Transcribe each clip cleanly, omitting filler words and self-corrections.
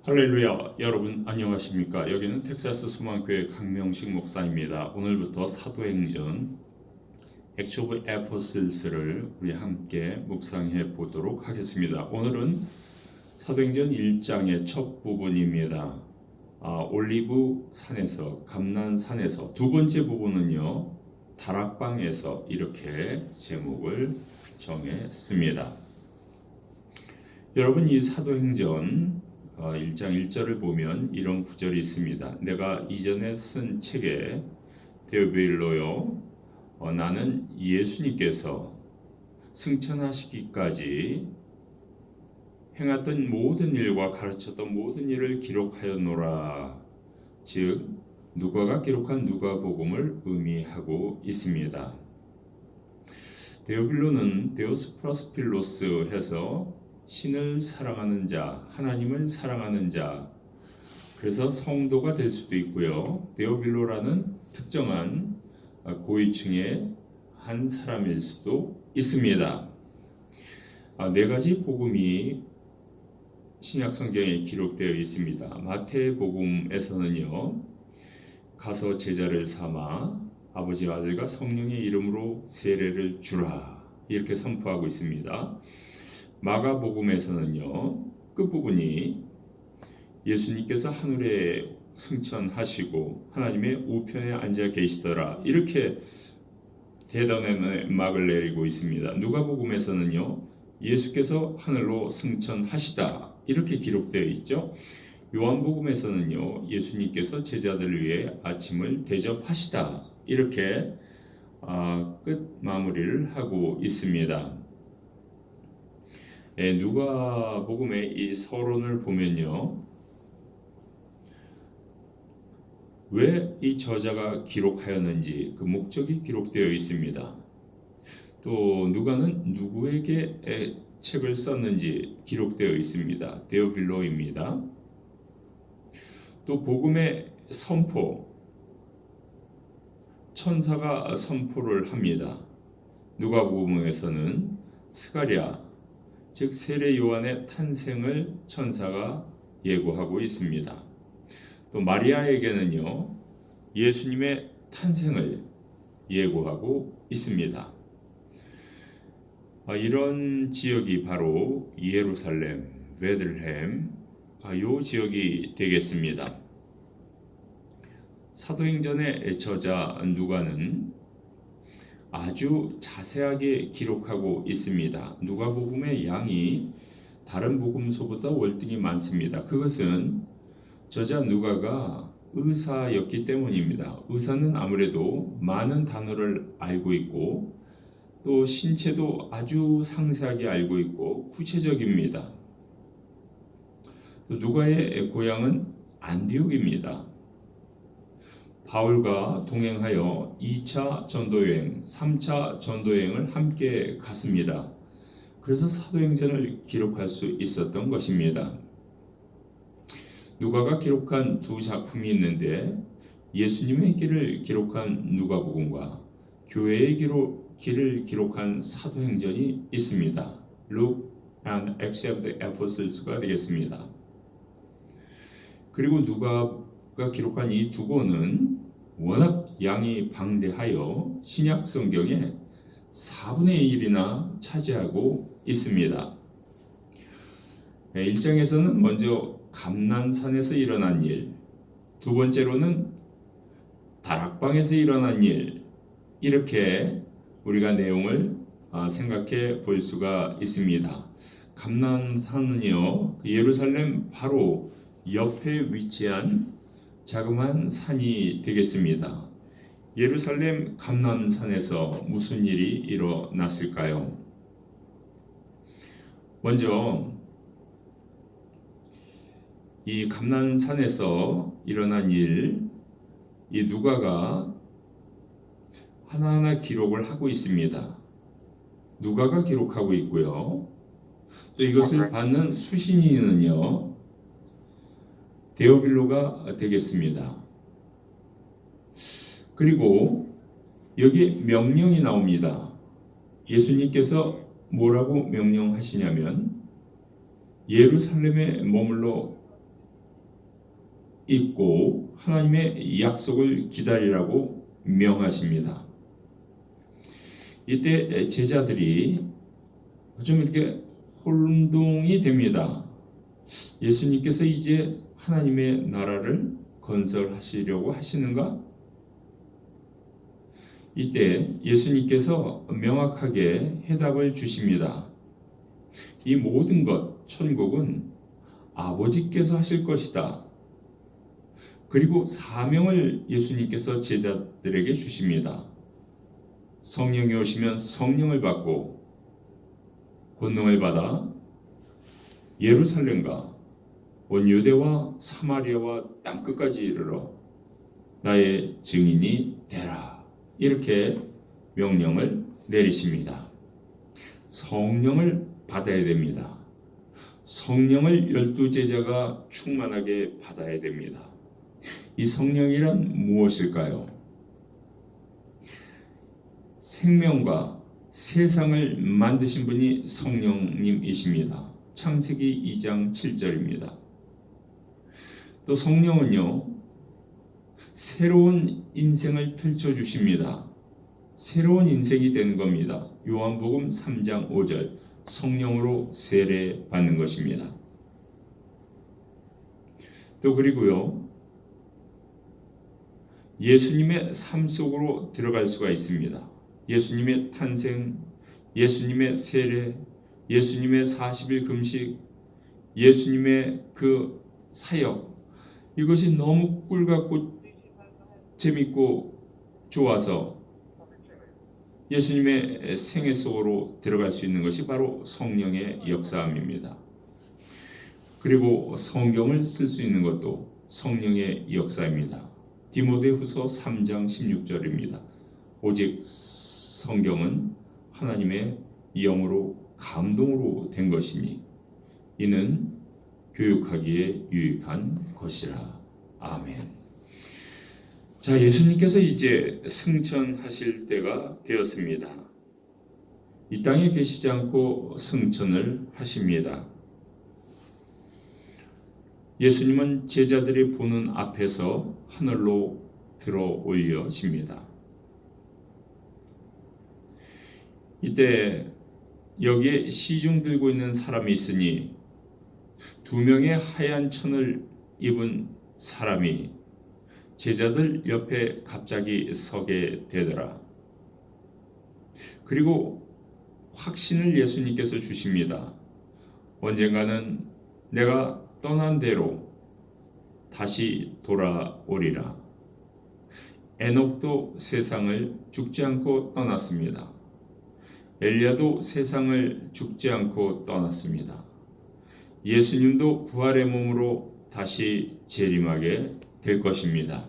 할렐루야, 여러분 안녕하십니까? 여기는 텍사스 소망교회 강명식 목사입니다. 오늘부터 사도행전 액츠 오브 에포슬스를 우리 함께 묵상해 보도록 하겠습니다. 오늘은 사도행전 1장의 첫 부분입니다. 올리브 산에서, 감난산에서. 두 번째 부분은요, 다락방에서, 이렇게 제목을 정했습니다. 여러분, 이 사도행전 1장 1절을 보면 이런 구절이 있습니다. 내가 이전에 쓴 책에 데오빌로요, 나는 예수님께서 승천하시기까지 행했던 모든 일과 가르쳤던 모든 일을 기록하였노라. 즉 누가가 기록한 누가복음을 의미하고 있습니다. 데오빌로는 데오스 플러스 필로스 해서 신을 사랑하는 자, 하나님을 사랑하는 자, 그래서 성도가 될 수도 있고요. 데오빌로라는 특정한 고위층의 한 사람일 수도 있습니다. 네 가지 복음이 신약 성경에 기록되어 있습니다. 마태복음에서는요, 가서 제자를 삼아 아버지와 아들과 성령의 이름으로 세례를 주라, 이렇게 선포하고 있습니다. 마가복음에서는요, 끝부분이 예수님께서 하늘에 승천하시고 하나님의 우편에 앉아 계시더라, 이렇게 대단한 음악을 내리고 있습니다. 누가복음에서는요, 예수께서 하늘로 승천하시다, 이렇게 기록되어 있죠. 요한복음에서는요, 예수님께서 제자들을 위해 아침을 대접하시다, 이렇게 끝 마무리를 하고 있습니다. 누가복음의 이 서론을 보면요, 왜 이 저자가 기록하였는지 그 목적이 기록되어 있습니다. 또 누가는 누구에게 책을 썼는지 기록되어 있습니다. 데오빌로입니다. 또 복음의 선포, 천사가 선포를 합니다. 누가복음에서는 스가랴, 즉 세례 요한의 탄생을 천사가 예고하고 있습니다. 또 마리아에게는요, 예수님의 탄생을 예고하고 있습니다. 이런 지역이 바로 예루살렘, 베들레헴, 이 지역이 되겠습니다. 사도행전의 저자 누가는 아주 자세하게 기록하고 있습니다. 누가복음의 양이 다른 복음서보다 월등히 많습니다. 그것은 저자 누가가 의사였기 때문입니다. 의사는 아무래도 많은 단어를 알고 있고 또 신체도 아주 상세하게 알고 있고 구체적입니다. 또 누가의 고향은 안디옥입니다. 바울과 동행하여 2차 전도여행, 3차 전도여행을 함께 갔습니다. 그래서 사도행전을 기록할 수 있었던 것입니다. 누가가 기록한 두 작품이 있는데, 예수님의 길을 기록한 누가복음과 교회의 길을 기록한 사도행전이 있습니다. Luke and Acts of the Apostles가 되겠습니다. 그리고 누가가 기록한 이 두 권은 워낙 양이 방대하여 신약 성경의 4분의 1이나 차지하고 있습니다. 1장에서는 먼저 감난산에서 일어난 일, 두 번째로는 다락방에서 일어난 일, 이렇게 우리가 내용을 생각해 볼 수가 있습니다. 감난산은요, 예루살렘 바로 옆에 위치한 자그마한 산이 되겠습니다. 예루살렘 감난산에서 무슨 일이 일어났을까요? 먼저 이 감난산에서 일어난 일, 이 누가가 하나하나 기록을 하고 있습니다. 누가가 기록하고 있고요. 또 이것을 받는 수신인은요, 데오빌로가 되겠습니다. 그리고 여기 명령이 나옵니다. 예수님께서 뭐라고 명령하시냐면 예루살렘에 머물러 있고 하나님의 약속을 기다리라고 명하십니다. 이때 제자들이 좀 이렇게 혼동이 됩니다. 예수님께서 이제 하나님의 나라를 건설하시려고 하시는가? 이때 예수님께서 명확하게 해답을 주십니다. 이 모든 것, 천국은 아버지께서 하실 것이다. 그리고 사명을 예수님께서 제자들에게 주십니다. 성령이 오시면 성령을 받고 권능을 받아 예루살렘과 온 유대와 사마리아와 땅끝까지 이르러 나의 증인이 되라. 이렇게 명령을 내리십니다. 성령을 받아야 됩니다. 성령을 12제자가 충만하게 받아야 됩니다. 이 성령이란 무엇일까요? 생명과 세상을 만드신 분이 성령님이십니다. 창세기 2장 7절입니다. 또 성령은요, 새로운 인생을 펼쳐주십니다. 새로운 인생이 되는 겁니다. 요한복음 3장 5절, 성령으로 세례 받는 것입니다. 또 그리고요, 예수님의 삶 속으로 들어갈 수가 있습니다. 예수님의 탄생, 예수님의 세례, 예수님의 40일 금식, 예수님의 그 사역, 이것이 너무 꿀같고 재밌고 좋아서 예수님의 생애 속으로 들어갈 수 있는 것이 바로 성령의 역사함입니다. 그리고 성경을 쓸 수 있는 것도 성령의 역사입니다. 디모데후서 3장 16절입니다. 오직 성경은 하나님의 영으로 감동으로 된 것이니 이는 교육하기에 유익한 것이라. 아멘. 자, 예수님께서 이제 승천하실 때가 되었습니다. 이 땅에 계시지 않고 승천을 하십니다. 예수님은 제자들이 보는 앞에서 하늘로 들어 올려집니다. 이때 여기에 시중 들고 있는 사람이 있으니 2명의 하얀 천을 입은 사람이 제자들 옆에 갑자기 서게 되더라. 그리고 확신을 예수님께서 주십니다. 언젠가는 내가 떠난 대로 다시 돌아오리라. 에녹도 세상을 죽지 않고 떠났습니다. 엘리야도 세상을 죽지 않고 떠났습니다. 예수님도 부활의 몸으로 다시 재림하게 될 것입니다.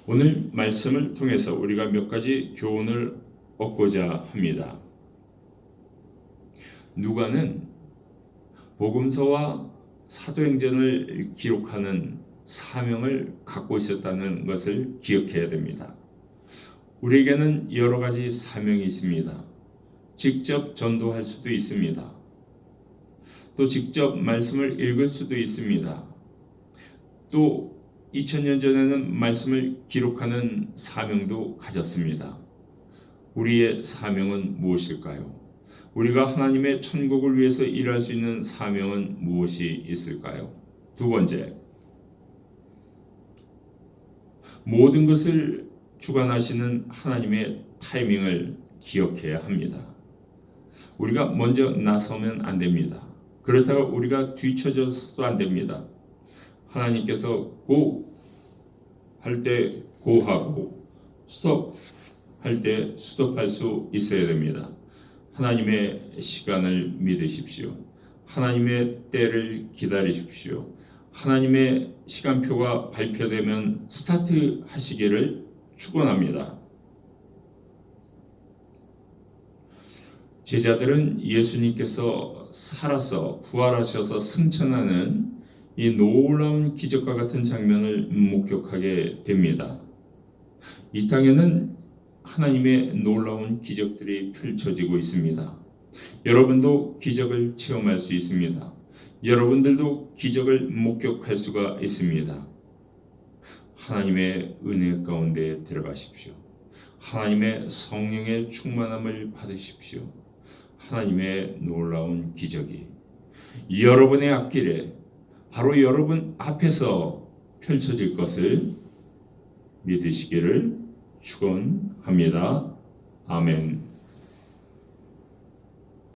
오늘 말씀을 통해서 우리가 몇 가지 교훈을 얻고자 합니다. 누가는 복음서와 사도행전을 기록하는 사명을 갖고 있었다는 것을 기억해야 됩니다. 우리에게는 여러 가지 사명이 있습니다. 직접 전도할 수도 있습니다. 또 직접 말씀을 읽을 수도 있습니다. 또 2000년 전에는 말씀을 기록하는 사명도 가졌습니다. 우리의 사명은 무엇일까요? 우리가 하나님의 천국을 위해서 일할 수 있는 사명은 무엇이 있을까요? 두 번째, 모든 것을 주관하시는 하나님의 타이밍을 기억해야 합니다. 우리가 먼저 나서면 안 됩니다. 그렇다고 우리가 뒤처져서도 안 됩니다. 하나님께서 고 할 때 고하고 스톱 할 때 스톱할 수 있어야 됩니다. 하나님의 시간을 믿으십시오. 하나님의 때를 기다리십시오. 하나님의 시간표가 발표되면 스타트 하시기를 축원합니다. 제자들은 예수님께서 살아서 부활하셔서 승천하는 이 놀라운 기적과 같은 장면을 목격하게 됩니다. 이 땅에는 하나님의 놀라운 기적들이 펼쳐지고 있습니다. 여러분도 기적을 체험할 수 있습니다. 여러분들도 기적을 목격할 수가 있습니다. 하나님의 은혜 가운데 들어가십시오. 하나님의 성령의 충만함을 받으십시오. 하나님의 놀라운 기적이 여러분의 앞길에 바로 여러분 앞에서 펼쳐질 것을 믿으시기를 축원합니다. 아멘.